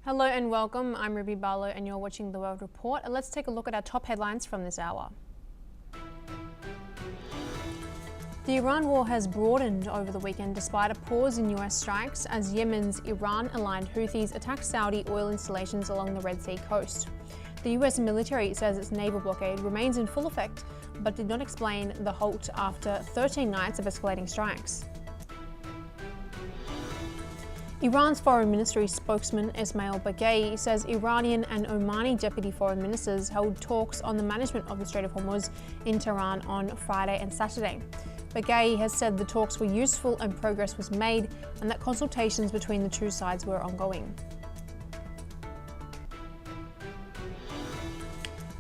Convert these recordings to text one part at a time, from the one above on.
Hello and welcome. I'm Ruby Barlow and you're watching The World Report. Let's take a look at our top headlines from this hour. The Iran war has broadened over the weekend despite a pause in US strikes as Yemen's Iran-aligned Houthis attacked Saudi oil installations along the Red Sea coast. The US military says its naval blockade remains in full effect, but did not explain the halt after 13 nights of escalating strikes. Iran's foreign ministry spokesman Ismail Baghei says Iranian and Omani deputy foreign ministers held talks on the management of the Strait of Hormuz in Tehran on Friday and Saturday. Baghei has said the talks were useful and progress was made, and that consultations between the two sides were ongoing.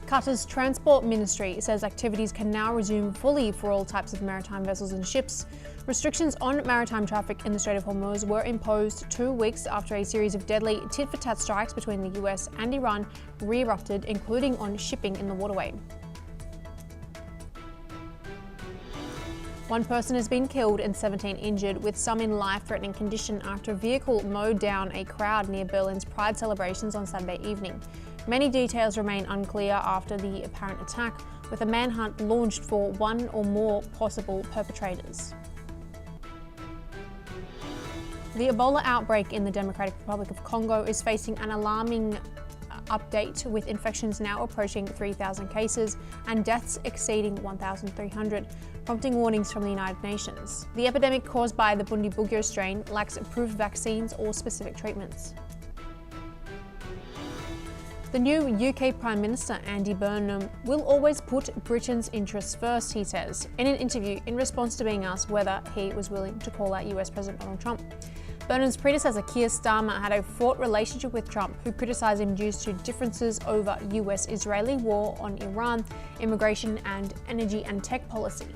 Qatar's Transport Ministry says activities can now resume fully for all types of maritime vessels and ships. Restrictions on maritime traffic in the Strait of Hormuz were imposed 2 weeks after a series of deadly tit-for-tat strikes between the US and Iran re-erupted, including on shipping in the waterway. One person has been killed and 17 injured, with some in life-threatening condition after a vehicle mowed down a crowd near Berlin's Pride celebrations on Saturday evening. Many details remain unclear after the apparent attack, with a manhunt launched for one or more possible perpetrators. The Ebola outbreak in the Democratic Republic of Congo is facing an alarming update, with infections now approaching 3,000 cases and deaths exceeding 1,300, prompting warnings from the United Nations. The epidemic caused by the Bundibugyo strain lacks approved vaccines or specific treatments. The new UK Prime Minister, Andy Burnham, will always put Britain's interests first, he says, in an interview in response to being asked whether he was willing to call out US President Donald Trump. Burnham's predecessor, Keir Starmer, had a fraught relationship with Trump, who criticised him due to differences over US-Israeli war on Iran, immigration and energy and tech policy.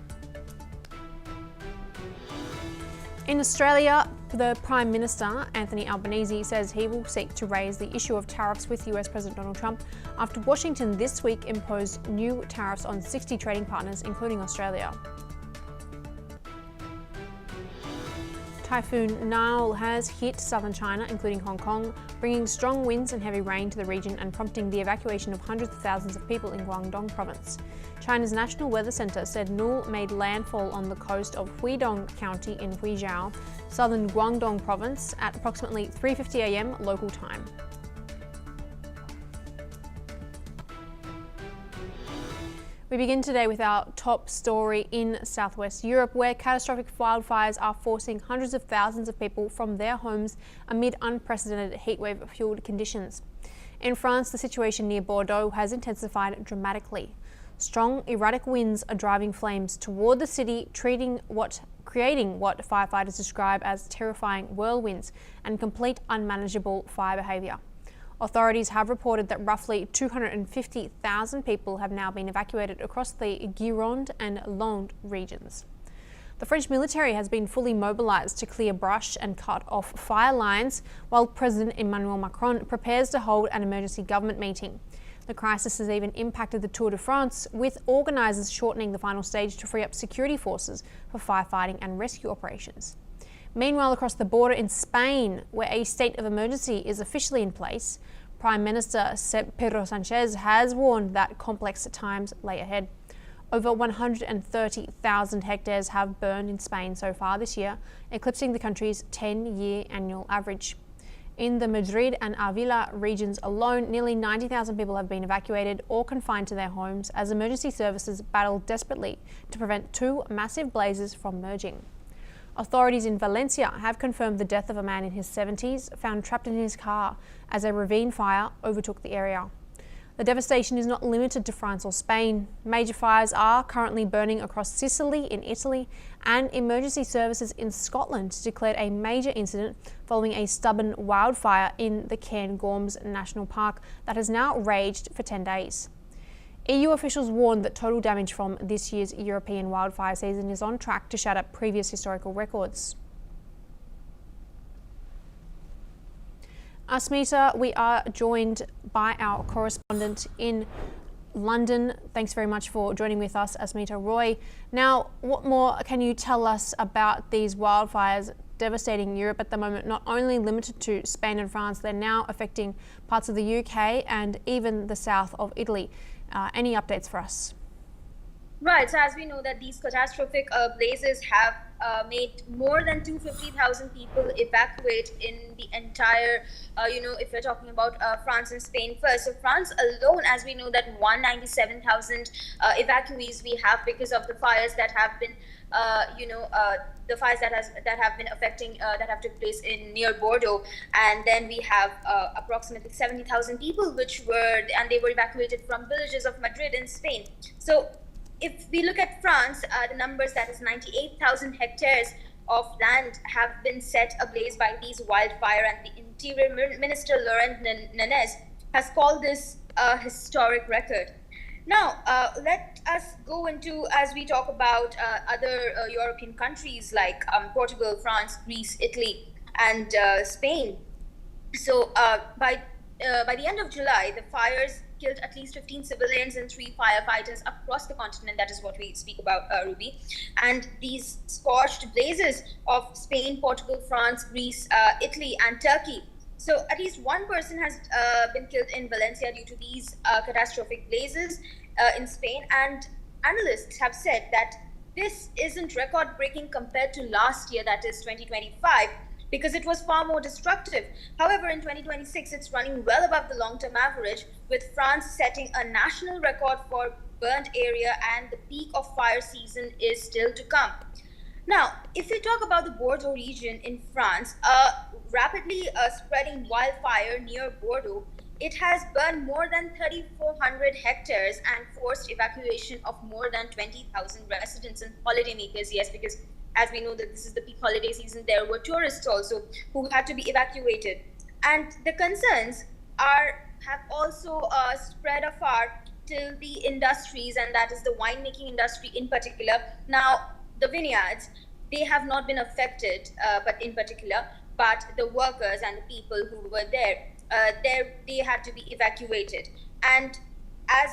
In Australia, the Prime Minister, Anthony Albanese, says he will seek to raise the issue of tariffs with US President Donald Trump after Washington this week imposed new tariffs on 60 trading partners, including Australia. Typhoon Nile has hit southern China, including Hong Kong, bringing strong winds and heavy rain to the region and prompting the evacuation of hundreds of thousands of people in Guangdong province. China's National Weather Center said Nile made landfall on the coast of Huidong County in Huizhou, southern Guangdong province, at approximately 3:50 a.m. local time. We begin today with our top story in southwest Europe, where catastrophic wildfires are forcing hundreds of thousands of people from their homes amid unprecedented heatwave-fueled conditions. In France, the situation near Bordeaux has intensified dramatically. Strong, erratic winds are driving flames toward the city, creating what firefighters describe as terrifying whirlwinds and complete unmanageable fire behaviour. Authorities have reported that roughly 250,000 people have now been evacuated across the Gironde and Landes regions. The French military has been fully mobilised to clear brush and cut off fire lines, while President Emmanuel Macron prepares to hold an emergency government meeting. The crisis has even impacted the Tour de France, with organisers shortening the final stage to free up security forces for firefighting and rescue operations. Meanwhile, across the border in Spain, where a state of emergency is officially in place, Prime Minister Pedro Sánchez has warned that complex times lay ahead. Over 130,000 hectares have burned in Spain so far this year, eclipsing the country's 10-year annual average. In the Madrid and Avila regions alone, nearly 90,000 people have been evacuated or confined to their homes as emergency services battle desperately to prevent two massive blazes from merging. Authorities in Valencia have confirmed the death of a man in his 70s, found trapped in his car as a ravine fire overtook the area. The devastation is not limited to France or Spain. Major fires are currently burning across Sicily in Italy, and emergency services in Scotland declared a major incident following a stubborn wildfire in the Cairngorms National Park that has now raged for 10 days. EU officials warned that total damage from this year's European wildfire season is on track to shatter previous historical records. Asmita, we are joined by our correspondent in London. Thanks very much for joining with us, Asmita Roy. Now, what more can you tell us about these wildfires devastating Europe at the moment, not only limited to Spain and France, they're now affecting parts of the UK and even the south of Italy. Any updates for us? Right, so as we know that these catastrophic blazes have made more than 250,000 people evacuate in the entire, if we're talking about France and Spain first. So France alone, as we know that 197,000 evacuees we have because of the fires that have been, the fires that have been affecting, that have took place in near Bordeaux. And then we have approximately 70,000 people they were evacuated from villages of Madrid in Spain. So if we look at France, the numbers, that is 98,000 hectares of land have been set ablaze by these wildfire, and the Interior Minister Laurent Nunez has called this a historic record. Now, let us go into, as we talk about other European countries like Portugal, France, Greece, Italy, and Spain. So by the end of July, the fires killed at least 15 civilians and 3 firefighters across the continent. That is what we speak about, Ruby. And these scorched blazes of Spain, Portugal, France, Greece, Italy, and Turkey. So at least one person has been killed in Valencia due to these catastrophic blazes in Spain. And analysts have said that this isn't record-breaking compared to last year, that is 2025, because it was far more destructive. However, in 2026, it's running well above the long-term average, with France setting a national record for burnt area, and the peak of fire season is still to come. Now, if we talk about the Bordeaux region in France, rapidly spreading wildfire near Bordeaux, it has burned more than 3,400 hectares and forced evacuation of more than 20,000 residents and holidaymakers. Yes, because as we know that this is the peak holiday season, there were tourists also who had to be evacuated. And the concerns have also spread afar till the industries, and that is the winemaking industry in particular. Now, the vineyards, they have not been affected, but the workers and the people who were there, they had to be evacuated. And as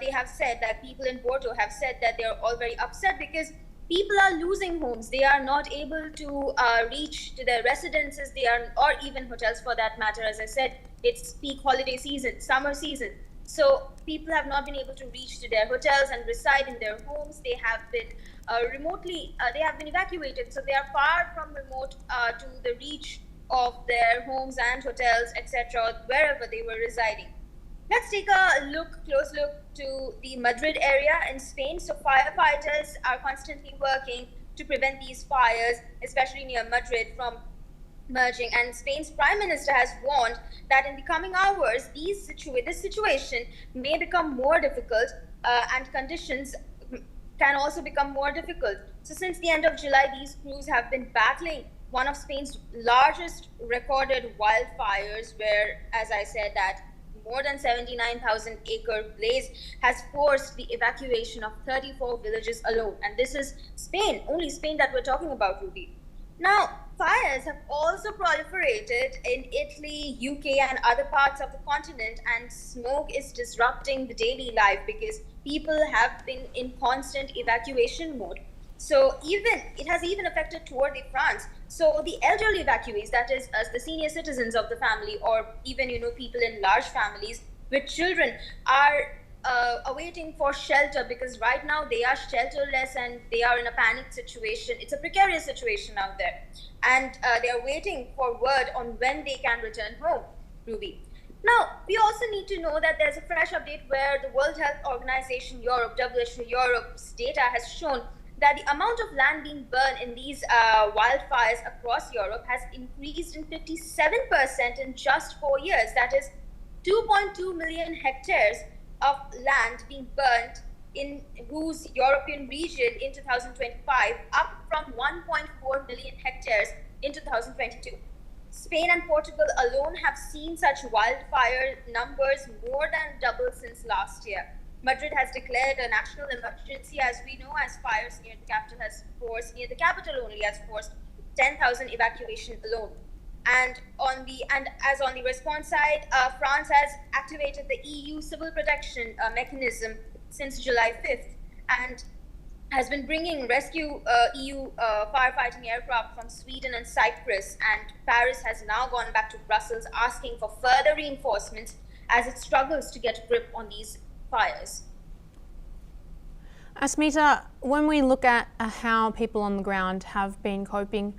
they have said, that people in Bordeaux have said that they're all very upset because people are losing homes. They are not able to reach to their residences, or even hotels for that matter. As I said, it's peak holiday season, summer season. So people have not been able to reach to their hotels and reside in their homes. They have been they have been evacuated. So they are far from remote to the reach of their homes and hotels, etc., wherever they were residing. Let's take a close look to the Madrid area in Spain. So firefighters are constantly working to prevent these fires, especially near Madrid, from merging. And Spain's Prime Minister has warned that in the coming hours, this situation may become more difficult, and conditions can also become more difficult. So since the end of July, these crews have been battling one of Spain's largest recorded wildfires, where, as I said, that more than 79,000 acre blaze has forced the evacuation of 34 villages alone. And this is Spain, only Spain that we're talking about, Ruby. Now, fires have also proliferated in Italy, UK, and other parts of the continent, and smoke is disrupting the daily life because people have been in constant evacuation mode. So it has even affected Tour de France. So the elderly evacuees, that is the senior citizens of the family, or even people in large families with children, are awaiting for shelter, because right now they are shelterless and they are in a panic situation. It's a precarious situation out there, and they are waiting for word on when they can return home, Ruby. Now, we also need to know that there's a fresh update where the World Health Organization Europe, WHO Europe's data has shown that the amount of land being burned in these wildfires across Europe has increased in 57% in just 4 years. That is 2.2 million hectares of land being burnt in whose European region in 2025, up from 1.4 million hectares in 2022. Spain and Portugal alone have seen such wildfire numbers more than double since last year. Madrid has declared a national emergency, as we know, as fires near the capital only has forced 10,000 evacuation alone. And on the response side, France has activated the EU civil protection mechanism since July 5th. And has been bringing rescue EU firefighting aircraft from Sweden and Cyprus, and Paris has now gone back to Brussels asking for further reinforcements as it struggles to get a grip on these fires. Asmita, when we look at how people on the ground have been coping,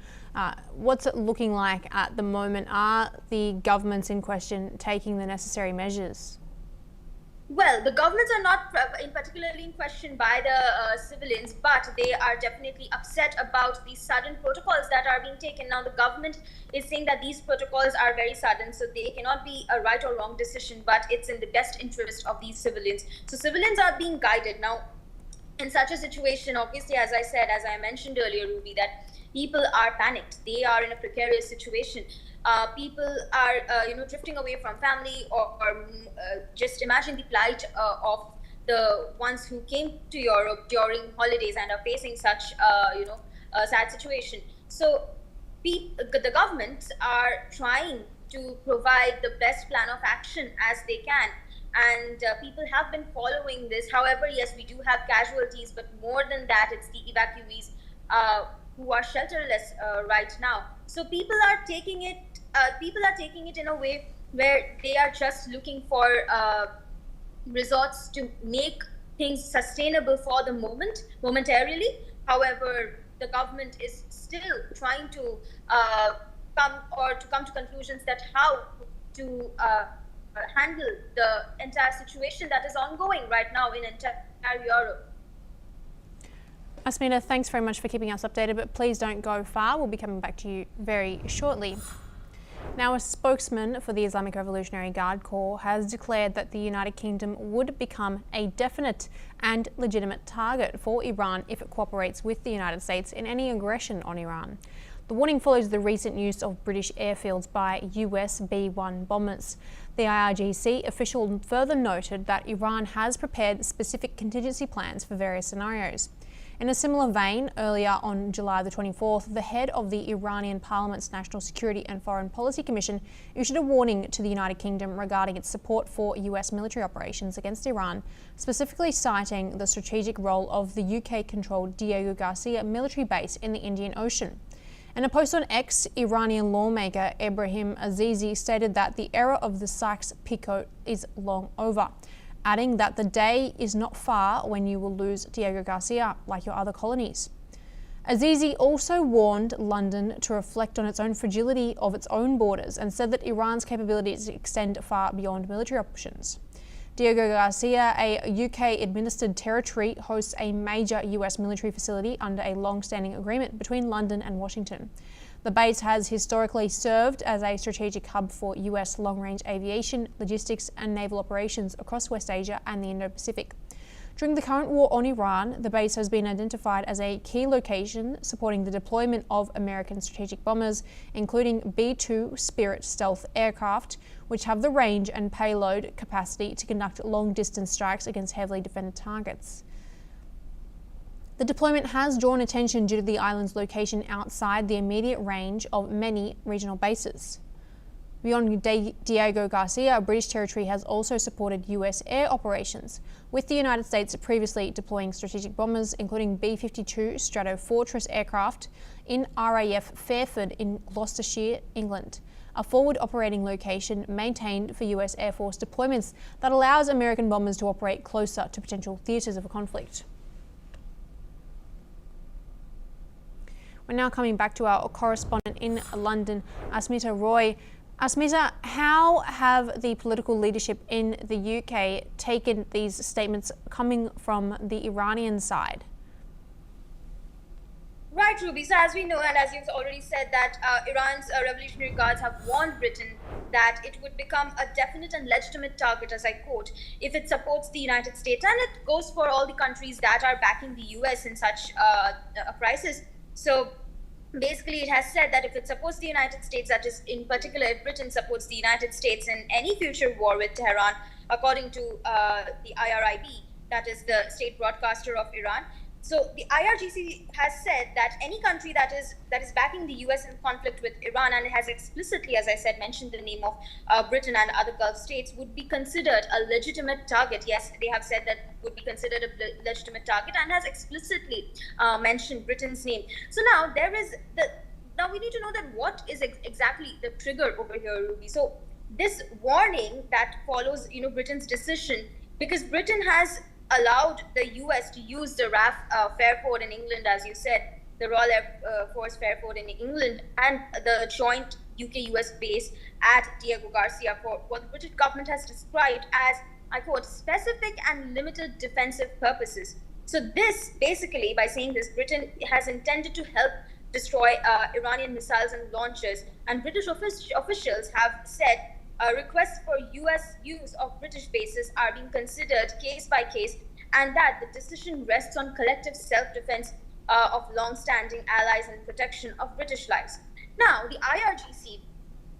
what's it looking like at the moment? Are the governments in question taking the necessary measures? Well, the governments are not particularly in question by the civilians, but they are definitely upset about the sudden protocols that are being taken. Now, the government is saying that these protocols are very sudden, so they cannot be a right or wrong decision, but it's in the best interest of these civilians. So civilians are being guided. Now, in such a situation, obviously, as I mentioned earlier, Ruby, that people are panicked. They are in a precarious situation. People are, drifting away from family, or just imagine the plight of the ones who came to Europe during holidays and are facing such, a sad situation. So the governments are trying to provide the best plan of action as they can. And people have been following this. However, yes, we do have casualties, but more than that, it's the evacuees who are shelterless right now. So people are taking it. People are taking it in a way where they are just looking for resorts to make things sustainable for the momentarily. However, the government is still trying to come to conclusions that how to handle the entire situation that is ongoing right now in entire Europe. Asmita, thanks very much for keeping us updated, but please don't go far. We'll be coming back to you very shortly. Now, a spokesman for the Islamic Revolutionary Guard Corps has declared that the United Kingdom would become a definite and legitimate target for Iran if it cooperates with the United States in any aggression on Iran. The warning follows the recent use of British airfields by US B-1 bombers. The IRGC official further noted that Iran has prepared specific contingency plans for various scenarios. In a similar vein, earlier on July the 24th, the head of the Iranian Parliament's National Security and Foreign Policy Commission issued a warning to the United Kingdom regarding its support for US military operations against Iran, specifically citing the strategic role of the UK-controlled Diego Garcia military base in the Indian Ocean. In a post on X, Iranian lawmaker Ibrahim Azizi stated that the era of the Sykes-Picot is long over, adding that the day is not far when you will lose Diego Garcia, like your other colonies. Azizi also warned London to reflect on its own fragility of its own borders and said that Iran's capabilities extend far beyond military options. Diego Garcia, a UK-administered territory, hosts a major US military facility under a long-standing agreement between London and Washington. The base has historically served as a strategic hub for US long-range aviation, logistics and naval operations across West Asia and the Indo-Pacific. During the current war on Iran, the base has been identified as a key location supporting the deployment of American strategic bombers, including B-2 Spirit stealth aircraft, which have the range and payload capacity to conduct long-distance strikes against heavily defended targets. The deployment has drawn attention due to the island's location outside the immediate range of many regional bases. Beyond Diego Garcia, British territory has also supported US air operations, with the United States previously deploying strategic bombers, including B-52 Stratofortress aircraft, in RAF Fairford in Gloucestershire, England, a forward operating location maintained for US Air Force deployments that allows American bombers to operate closer to potential theatres of a conflict. We're now coming back to our correspondent in London, Asmita Roy. Asmita, how have the political leadership in the UK taken these statements coming from the Iranian side? Right, Ruby. So as we know, and as you've already said, that Iran's Revolutionary Guards have warned Britain that it would become a definite and legitimate target, as I quote, if it supports the United States. And it goes for all the countries that are backing the US in such a crisis. So basically, it has said that if it supports the United States, that is, in particular, if Britain supports the United States in any future war with Tehran, according to the IRIB, that is the state broadcaster of Iran, So the IRGC has said that any country that is backing the US in conflict with Iran, and it has explicitly, as I said, mentioned the name of Britain and other Gulf states, would be considered a legitimate target. Yes, they have said that would be considered a legitimate target, and has explicitly mentioned Britain's name. So now now we need to know that what is exactly the trigger over here, Ruby. So this warning that follows, Britain's decision, because Britain has allowed the US to use the RAF Fairford in England, as you said, the Royal Air Force Fairford in England, and the joint UK-US base at Diego Garcia for what the British government has described as, I quote, specific and limited defensive purposes. So this, basically, by saying this, Britain has intended to help destroy Iranian missiles and launchers, and British officials have said requests for US use of British bases are being considered case by case, and that the decision rests on collective self-defense of long-standing allies and protection of British lives. Now, the IRGC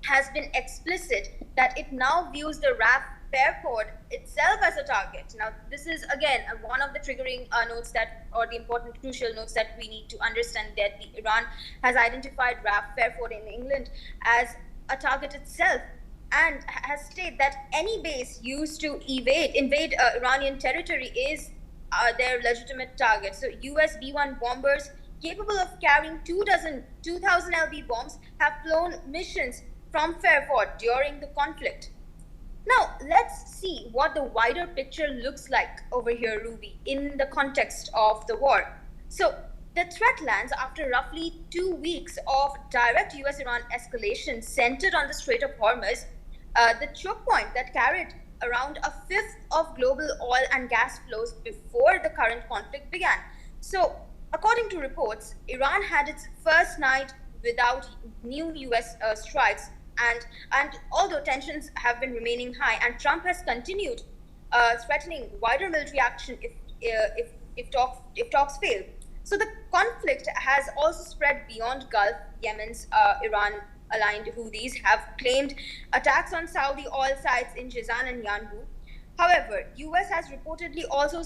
has been explicit that it now views the RAF Fairford itself as a target. Now, this is again one of the triggering notes or the important crucial notes that we need to understand, that Iran has identified RAF Fairford in England as a target itself, and has stated that any base used to invade Iranian territory is their legitimate target. So US B-1 bombers capable of carrying 2,000 lb bombs have flown missions from Fairford during the conflict. Now, let's see what the wider picture looks like over here, Ruby, in the context of the war. So the threat lands after roughly 2 weeks of direct US-Iran escalation centered on the Strait of Hormuz, the choke point that carried around a fifth of global oil and gas flows before the current conflict began. So, according to reports, Iran had its first night without new US strikes, and although tensions have been remaining high, and Trump has continued threatening wider military action if talks fail. So the conflict has also spread beyond Gulf. Yemen's Iran-aligned Houthis have claimed attacks on Saudi oil sites in Jizan and Yanbu. However, US has reportedly also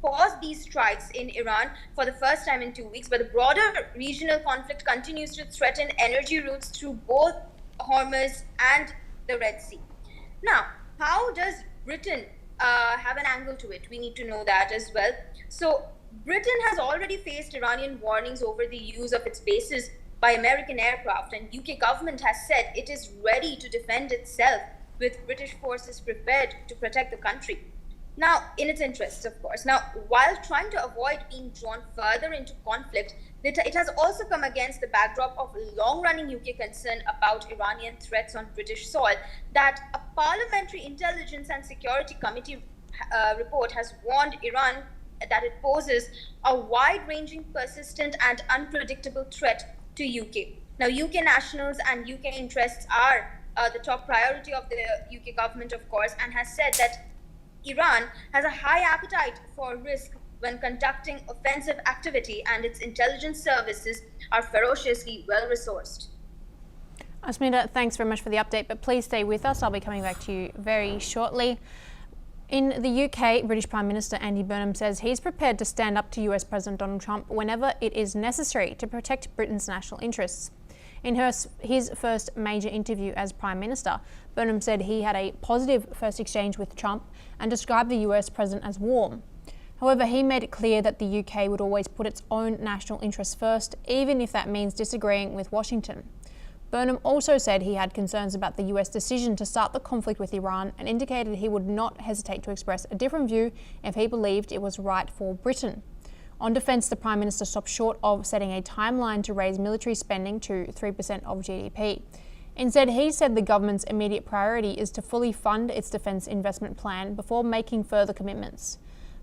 paused these strikes in Iran for the first time in 2 weeks, but the broader regional conflict continues to threaten energy routes through both Hormuz and the Red Sea. Now, how does Britain have an angle to it? We need to know that as well. So Britain has already faced Iranian warnings over the use of its bases by American aircraft, and UK government has said it is ready to defend itself with British forces prepared to protect the country. Now, in its interests, of course. Now, while trying to avoid being drawn further into conflict, it has also come against the backdrop of long-running UK concern about Iranian threats on British soil, that a Parliamentary Intelligence and Security Committee report has warned Iran that it poses a wide-ranging, persistent and unpredictable threat to UK. Now, UK nationals and UK interests are the top priority of the UK government, of course, and has said that Iran has a high appetite for risk when conducting offensive activity, and its intelligence services are ferociously well-resourced. Asmita, thanks very much for the update, but please stay with us. I'll be coming back to you very shortly. In the UK, British Prime Minister Andy Burnham says he's prepared to stand up to US President Donald Trump whenever it is necessary to protect Britain's national interests. In his first major interview as Prime Minister, Burnham said he had a positive first exchange with Trump and described the US President as warm. However, he made it clear that the UK would always put its own national interests first, even if that means disagreeing with Washington. Burnham also said he had concerns about the US decision to start the conflict with Iran, and indicated he would not hesitate to express a different view if he believed it was right for Britain. On defence, the Prime Minister stopped short of setting a timeline to raise military spending to 3% of GDP. Instead, he said the government's immediate priority is to fully fund its defence investment plan before making further commitments.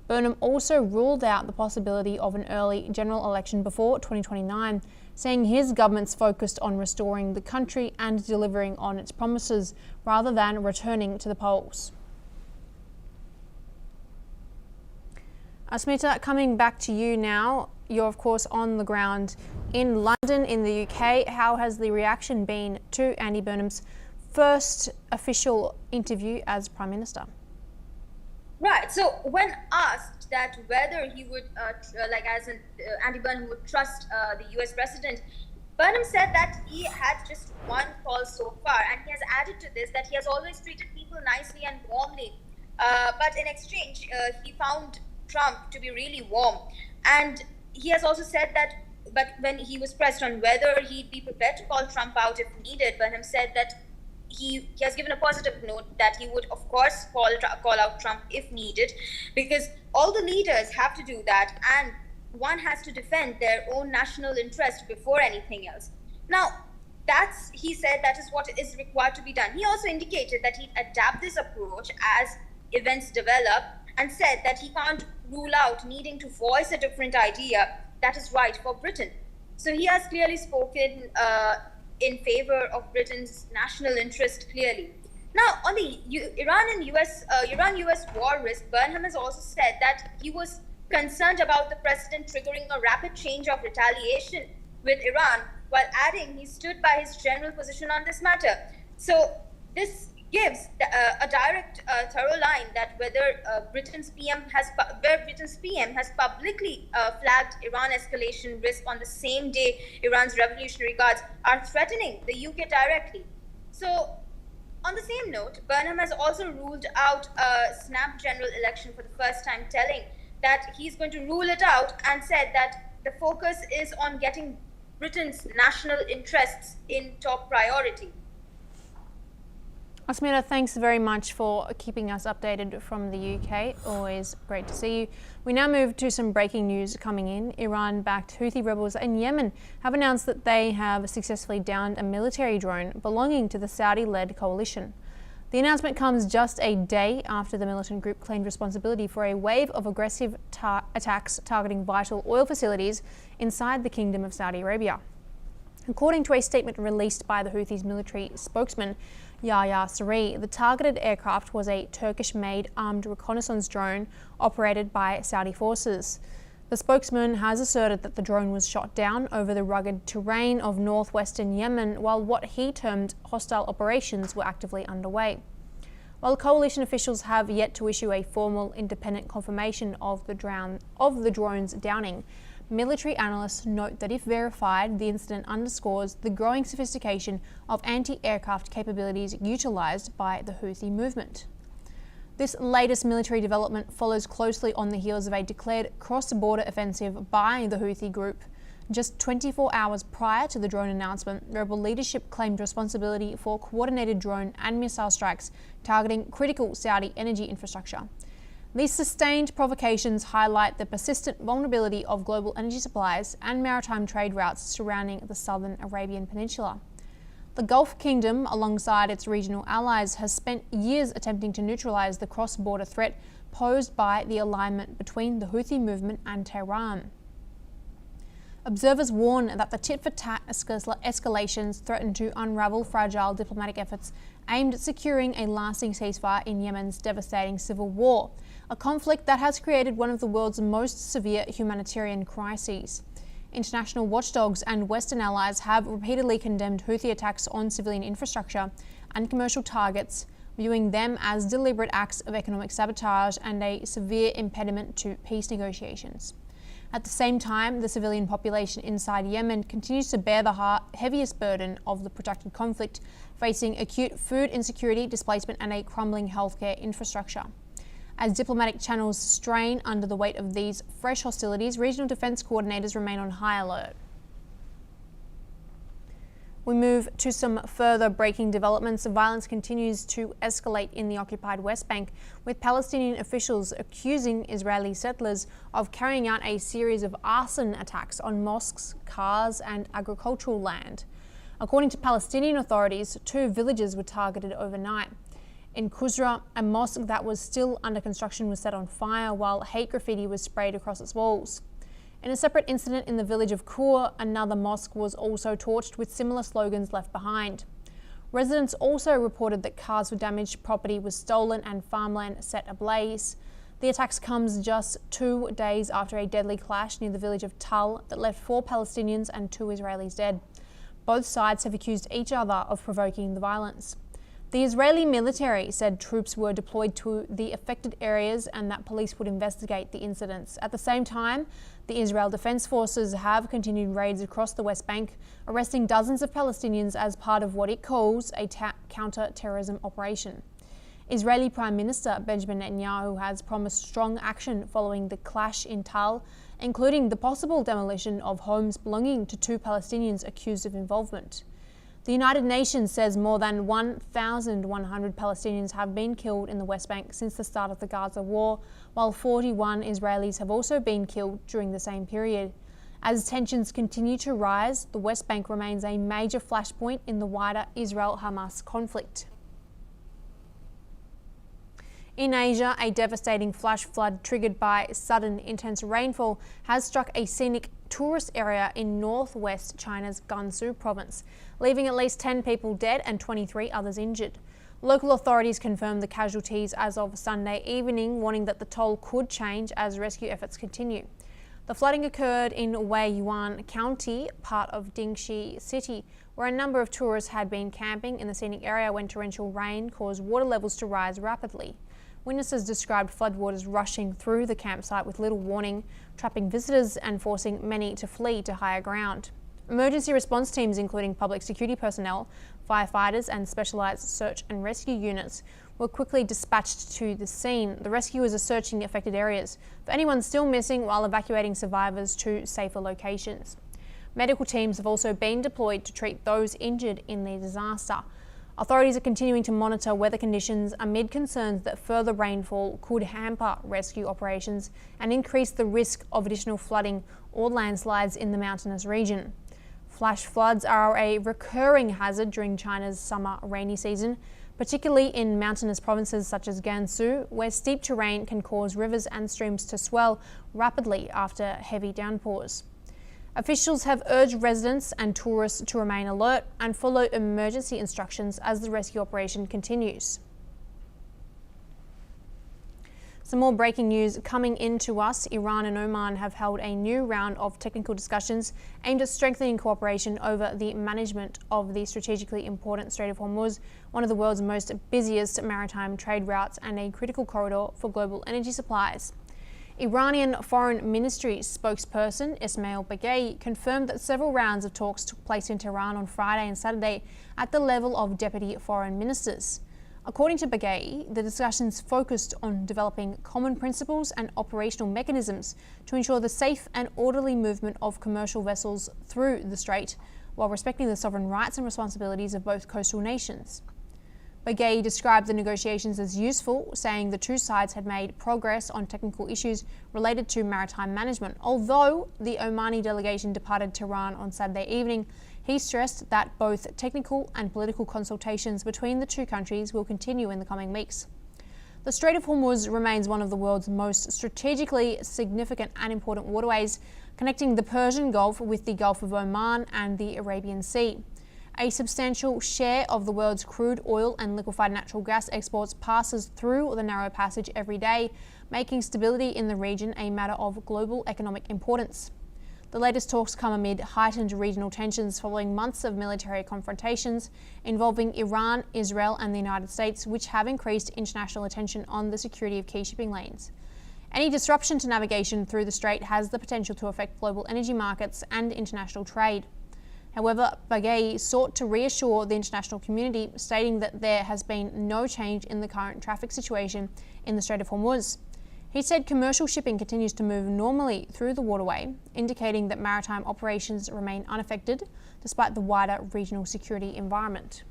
Burnham also ruled out the possibility of an early general election before 2029, saying his government's focused on restoring the country and delivering on its promises rather than returning to the polls. Asmita, coming back to you now, you're of course on the ground in London in the UK. How has the reaction been to Andy Burnham's first official interview as Prime Minister? Right. So when asked that whether he would, like as an Andy Burnham would trust the U.S. president, Burnham said that he had just one call so far, and he has added to this that he has always treated people nicely and warmly, but in exchange, he found Trump to be really warm. And he has also said that, but when he was pressed on whether he'd be prepared to call Trump out if needed, Burnham said that he has given a positive note that he would, of course, call out Trump if needed, because all the leaders have to do that, and one has to defend their own national interest before anything else. Now, he said that is what is required to be done. He also indicated that he'd adapt this approach as events develop, and said that he can't rule out needing to voice a different idea that is right for Britain. So he has clearly spoken in favor of Britain's national interest clearly. Now, on the Iran-US war risk, Burnham has also said that he was concerned about the president triggering a rapid change of retaliation with Iran, while adding he stood by his general position on this matter. So this gives a direct, thorough line that whether Britain's PM has publicly flagged Iran escalation risk on the same day Iran's Revolutionary Guards are threatening the UK directly. So, on the same note, Burnham has also ruled out a snap general election for the first time, telling that he's going to rule it out, and said that the focus is on getting Britain's national interests in top priority. Asmita, thanks very much for keeping us updated from the UK. Always great to see you. We now move to some breaking news coming in. Iran-backed Houthi rebels in Yemen have announced that they have successfully downed a military drone belonging to the Saudi-led coalition. The announcement comes just a day after the militant group claimed responsibility for a wave of aggressive attacks targeting vital oil facilities inside the Kingdom of Saudi Arabia. According to a statement released by the Houthis' military spokesman, Yahya Saree, the targeted aircraft was a Turkish-made armed reconnaissance drone operated by Saudi forces. The spokesman has asserted that the drone was shot down over the rugged terrain of northwestern Yemen while what he termed hostile operations were actively underway. While coalition officials have yet to issue a formal independent confirmation of the drone's downing, military analysts note that if verified, the incident underscores the growing sophistication of anti-aircraft capabilities utilised by the Houthi movement. This latest military development follows closely on the heels of a declared cross-border offensive by the Houthi group. Just 24 hours prior to the drone announcement, rebel leadership claimed responsibility for coordinated drone and missile strikes targeting critical Saudi energy infrastructure. These sustained provocations highlight the persistent vulnerability of global energy supplies and maritime trade routes surrounding the southern Arabian Peninsula. The Gulf Kingdom, alongside its regional allies, has spent years attempting to neutralize the cross-border threat posed by the alignment between the Houthi movement and Tehran. Observers warn that the tit-for-tat escalations threaten to unravel fragile diplomatic efforts aimed at securing a lasting ceasefire in Yemen's devastating civil war, a conflict that has created one of the world's most severe humanitarian crises. International watchdogs and Western allies have repeatedly condemned Houthi attacks on civilian infrastructure and commercial targets, viewing them as deliberate acts of economic sabotage and a severe impediment to peace negotiations. At the same time, the civilian population inside Yemen continues to bear the heaviest burden of the protracted conflict, facing acute food insecurity, displacement, and a crumbling healthcare infrastructure. As diplomatic channels strain under the weight of these fresh hostilities, regional defence coordinators remain on high alert. We move to some further breaking developments. Violence continues to escalate in the occupied West Bank, with Palestinian officials accusing Israeli settlers of carrying out a series of arson attacks on mosques, cars, and agricultural land. According to Palestinian authorities, 2 villages were targeted overnight. In Qusra, a mosque that was still under construction was set on fire, while hate graffiti was sprayed across its walls. In a separate incident in the village of Kur, another mosque was also torched with similar slogans left behind. Residents also reported that cars were damaged, property was stolen, and farmland set ablaze. The attacks comes just 2 days after a deadly clash near the village of Tal that left 4 Palestinians and 2 Israelis dead. Both sides have accused each other of provoking the violence. The Israeli military said troops were deployed to the affected areas and that police would investigate the incidents. At the same time, the Israel Defense Forces have continued raids across the West Bank, arresting dozens of Palestinians as part of what it calls a counter-terrorism operation. Israeli Prime Minister Benjamin Netanyahu has promised strong action following the clash in Tal, including the possible demolition of homes belonging to 2 Palestinians accused of involvement. The United Nations says more than 1,100 Palestinians have been killed in the West Bank since the start of the Gaza war, while 41 Israelis have also been killed during the same period. As tensions continue to rise, the West Bank remains a major flashpoint in the wider Israel-Hamas conflict. In Asia, a devastating flash flood triggered by sudden intense rainfall has struck a scenic tourist area in northwest China's Gansu province, leaving at least 10 people dead and 23 others injured. Local authorities confirmed the casualties as of Sunday evening, warning that the toll could change as rescue efforts continue. The flooding occurred in Weiyuan County, part of Dingxi City, where a number of tourists had been camping in the scenic area when torrential rain caused water levels to rise rapidly. Witnesses described floodwaters rushing through the campsite with little warning, trapping visitors and forcing many to flee to higher ground. Emergency response teams, including public security personnel, firefighters and specialised search and rescue units, were quickly dispatched to the scene. The rescuers are searching affected areas for anyone still missing while evacuating survivors to safer locations. Medical teams have also been deployed to treat those injured in the disaster. Authorities are continuing to monitor weather conditions amid concerns that further rainfall could hamper rescue operations and increase the risk of additional flooding or landslides in the mountainous region. Flash floods are a recurring hazard during China's summer rainy season, particularly in mountainous provinces such as Gansu, where steep terrain can cause rivers and streams to swell rapidly after heavy downpours. Officials have urged residents and tourists to remain alert and follow emergency instructions as the rescue operation continues. Some more breaking news coming into us. Iran and Oman have held a new round of technical discussions aimed at strengthening cooperation over the management of the strategically important Strait of Hormuz, one of the world's most busiest maritime trade routes and a critical corridor for global energy supplies. Iranian Foreign Ministry spokesperson Ismail Baghei confirmed that several rounds of talks took place in Tehran on Friday and Saturday at the level of deputy foreign ministers. According to Baghei, the discussions focused on developing common principles and operational mechanisms to ensure the safe and orderly movement of commercial vessels through the strait, while respecting the sovereign rights and responsibilities of both coastal nations. Baghei described the negotiations as useful, saying the two sides had made progress on technical issues related to maritime management. Although the Omani delegation departed Tehran on Saturday evening, he stressed that both technical and political consultations between the two countries will continue in the coming weeks. The Strait of Hormuz remains one of the world's most strategically significant and important waterways, connecting the Persian Gulf with the Gulf of Oman and the Arabian Sea. A substantial share of the world's crude oil and liquefied natural gas exports passes through the narrow passage every day, making stability in the region a matter of global economic importance. The latest talks come amid heightened regional tensions following months of military confrontations involving Iran, Israel and the United States, which have increased international attention on the security of key shipping lanes. Any disruption to navigation through the strait has the potential to affect global energy markets and international trade. However, Baghei sought to reassure the international community, stating that there has been no change in the current traffic situation in the Strait of Hormuz. He said commercial shipping continues to move normally through the waterway, indicating that maritime operations remain unaffected despite the wider regional security environment.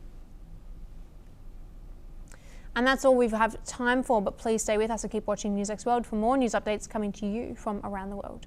And that's all we have time for, but please stay with us and keep watching NewsX World for more news updates coming to you from around the world.